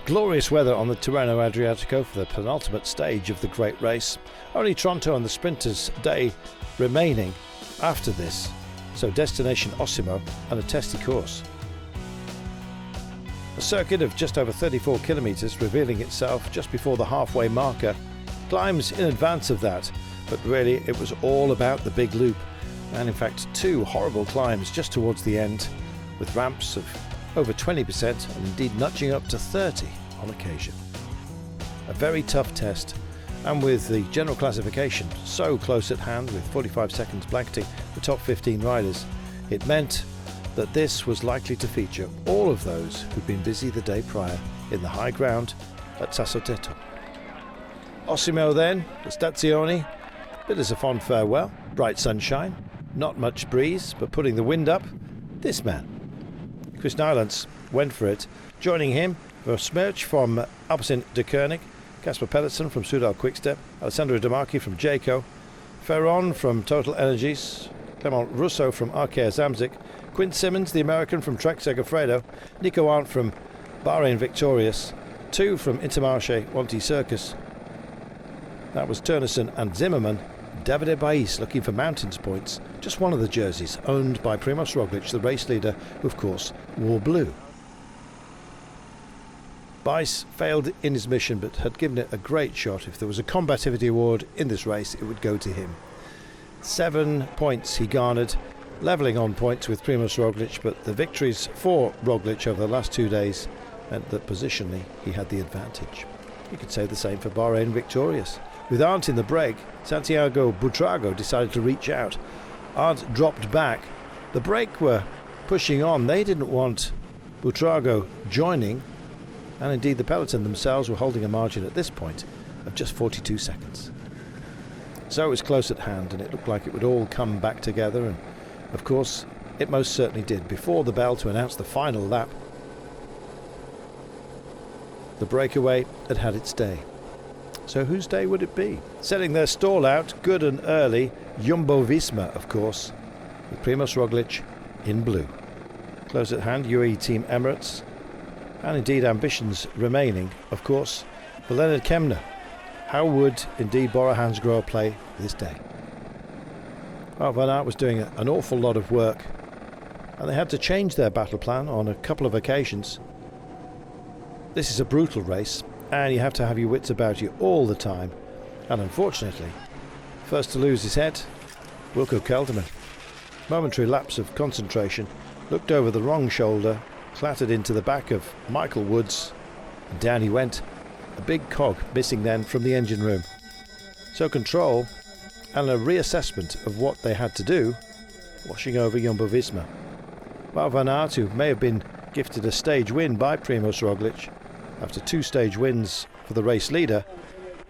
Glorious weather on the Tirreno-Adriatico for the penultimate stage of the great race. Only Tronto and the sprinters' day remaining after this, so destination Osimo and a testy course. A circuit of just over 34 kilometres revealing itself just before the halfway marker, climbs in advance of that, but really it was all about the big loop, and in fact 2 horrible climbs just towards the end, with ramps of over 20% and indeed nudging up to 30 on occasion. A very tough test, and with the general classification so close at hand, with 45 seconds blanketing the top 15 riders, it meant that this was likely to feature all of those who'd been busy the day prior in the high ground at Sassotetto. Osimo then, the Stazioni, bid us a fond farewell, bright sunshine, not much breeze, but putting the wind up, this man. Chris Nylands went for it, joining him were Smerch from Alpecin de Koenig, Casper Pedersen from Soudal Quickstep, Alessandro De Marchi from Jayco, Ferron from Total Energies, Clement Russo from Arkea Samsic, Quint Simmons, the American from Trek Segafredo, Nico Arndt from Bahrain Victorious, 2 from Intermarché Wanty Circus. That was Turnison and Zimmerman. Davide Bais looking for mountains points, just one of the jerseys owned by Primož Roglic, the race leader, who of course wore blue. Bais failed in his mission but had given it a great shot. If there was a combativity award in this race, it would go to him. 7 points he garnered, levelling on points with Primož Roglic, but the victories for Roglic over the last 2 days meant that positionally he had the advantage. You could say the same for Bahrain Victorious. With Arndt in the break, Santiago Buitrago decided to reach out. Arndt dropped back. The break were pushing on. They didn't want Buitrago joining, and indeed the peloton themselves were holding a margin at this point of just 42 seconds. So it was close at hand, and it looked like it would all come back together, and of course it most certainly did. Before the bell to announce the final lap, the breakaway had had its day. So whose day would it be? Setting their stall out good and early, Jumbo-Visma, of course, with Primož Roglic in blue. Close at hand, UAE Team Emirates, and indeed ambitions remaining, of course, for Leonard Kemna. How would indeed Bora Hansgrohe play this day? Wout van Aert was doing an awful lot of work, and they had to change their battle plan on a couple of occasions. This is a brutal race, and you have to have your wits about you all the time. And unfortunately, first to lose his head, Wilco Kelderman. Momentary lapse of concentration, looked over the wrong shoulder, clattered into the back of Michael Woods, and down he went. A big cog missing then from the engine room. So control and a reassessment of what they had to do, washing over Jumbo-Visma. Wout van Aert, who may have been gifted a stage win by Primož Roglic, after 2 stage wins for the race leader,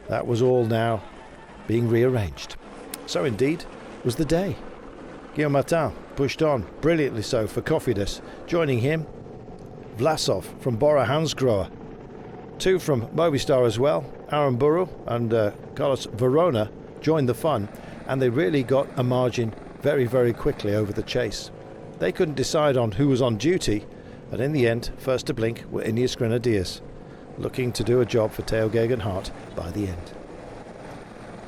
that was all now being rearranged. So indeed was the day. Guillaume Martin pushed on, brilliantly so, for Cofidis. Joining him, Vlasov from Bora Hansgrohe. 2 from Movistar as well. Aaron Burrow and Carlos Verona joined the fun, and they really got a margin very, very quickly over the chase. They couldn't decide on who was on duty, and in the end, first to blink were Ineos Grenadiers, looking to do a job for Theo Geoghegan Hart by the end.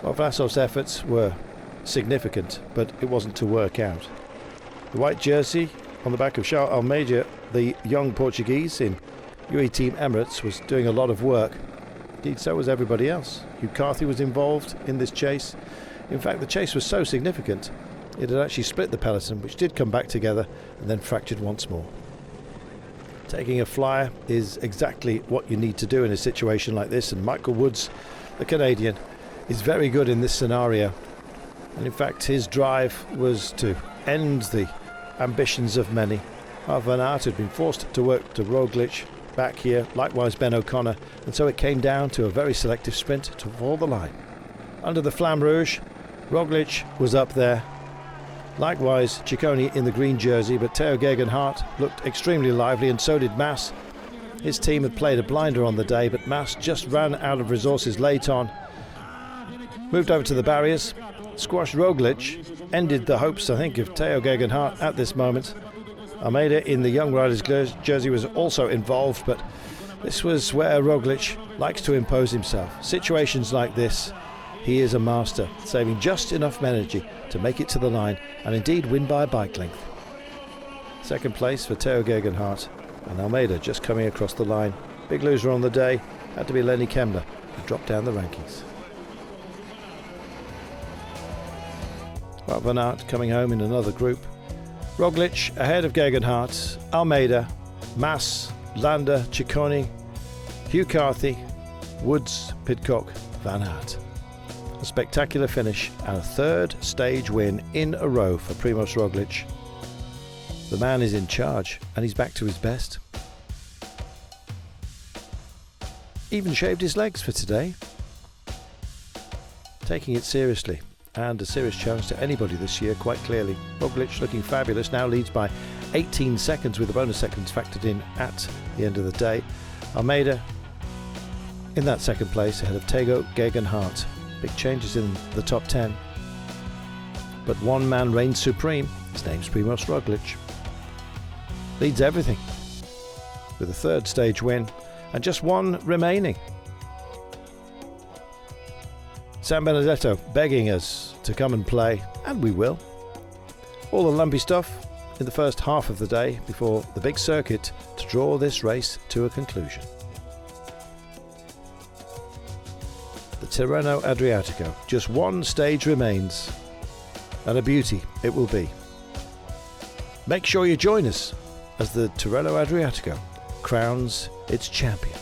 Well, Vlasov's efforts were significant, but it wasn't to work out. The white jersey on the back of Charles Almeida, the young Portuguese in UAE Team Emirates, was doing a lot of work. Indeed, so was everybody else. Hugh Carthy was involved in this chase. In fact, the chase was so significant, it had actually split the peloton, which did come back together and then fractured once more. Taking a flyer is exactly what you need to do in a situation like this, and Michael Woods, the Canadian, is very good in this scenario. And in fact, his drive was to end the ambitions of many. Wout van Aert had been forced to work to Roglic back here, likewise Ben O'Connor, and so it came down to a very selective sprint to fall the line. Under the Flamme Rouge, Roglic was up there. Likewise, Ciccone in the green jersey, but Theo Geoghegan Hart looked extremely lively, and so did Mas. His team had played a blinder on the day, but Mas just ran out of resources late on. Moved over to the barriers, squashed Roglic, ended the hopes, I think, of Theo Geoghegan Hart at this moment. Almeida in the young rider's jersey was also involved, but This was where Roglic likes to impose himself. Situations like this, he is a master, saving just enough energy to make it to the line and indeed win by a bike length. Second place for Theo Gegenhardt, and Almeida just coming across the line. Big loser on the day had to be Lenny Kemner, who dropped down the rankings. Wout van Aert coming home in another group. Roglic ahead of Gegenhardt, Almeida, Mas, Landa, Ciccone, Hugh Carthy, Woods, Pidcock, Van Aert. A spectacular finish and a third stage win in a row for Primož Roglic. The man is in charge and he's back to his best. Even shaved his legs for today. Taking it seriously, and a serious challenge to anybody this year, quite clearly. Roglic looking fabulous, now leads by 18 seconds with the bonus seconds factored in at the end of the day. Almeida in that second place ahead of Theo Gegenhardt. Big changes in the top 10. But one man reigns supreme. His name's Primož Roglic. Leads everything with a third stage win and just one remaining. San Benedetto begging us to come and play, and we will. All the lumpy stuff in the first half of the day before the big circuit to draw this race to a conclusion. The Tirreno-Adriatico, just one stage remains, and a beauty it will be. Make sure you join us as the Tirreno-Adriatico crowns its champion.